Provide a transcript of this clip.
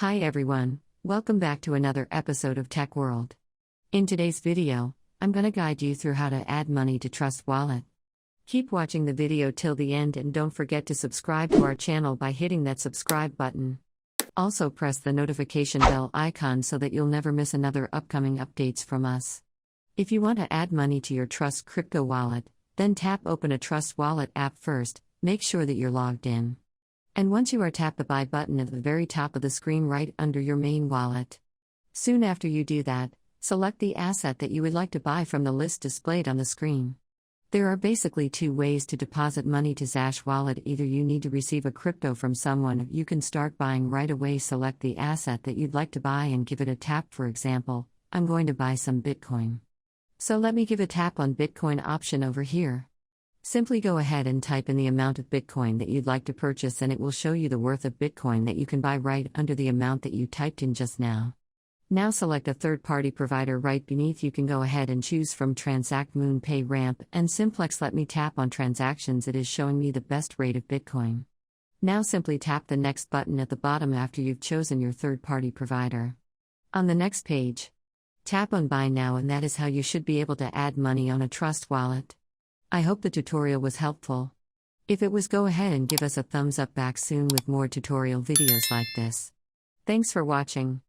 Hi everyone, welcome back to another episode of Tech World. In today's video, I'm going to guide you through how to add money to Trust Wallet. Keep watching the video till the end and don't forget to subscribe to our channel by hitting that subscribe button. Also press the notification bell icon so that you'll never miss another upcoming updates from us. If you want to add money to your Trust crypto wallet, then tap open a Trust Wallet app first, make sure that you're logged in. And once you are, tap the buy button at the very top of the screen right under your main wallet. Soon after you do that, select the asset that you would like to buy from the list displayed on the screen. There are basically two ways to deposit money to Zash Wallet. Either you need to receive a crypto from someone, or you can start buying right away. Select the asset that you'd like to buy and give it a tap. For example, I'm going to buy some Bitcoin. So let me give a tap on Bitcoin option over here. Simply go ahead and type in the amount of Bitcoin that you'd like to purchase, and it will show you the worth of Bitcoin that you can buy right under the amount that you typed in just now. Now select a third-party provider right beneath. You can go ahead and choose from Transact, MoonPay, Ramp, and Simplex. Let me tap on transactions. It is showing me the best rate of Bitcoin. Now simply tap the next button at the bottom after you've chosen your third-party provider. On the next page, tap on Buy Now, and that is how you should be able to add money on a Trust Wallet. I hope the tutorial was helpful. If it was, go ahead and give us a thumbs up. Back soon with more tutorial videos like this. Thanks for watching.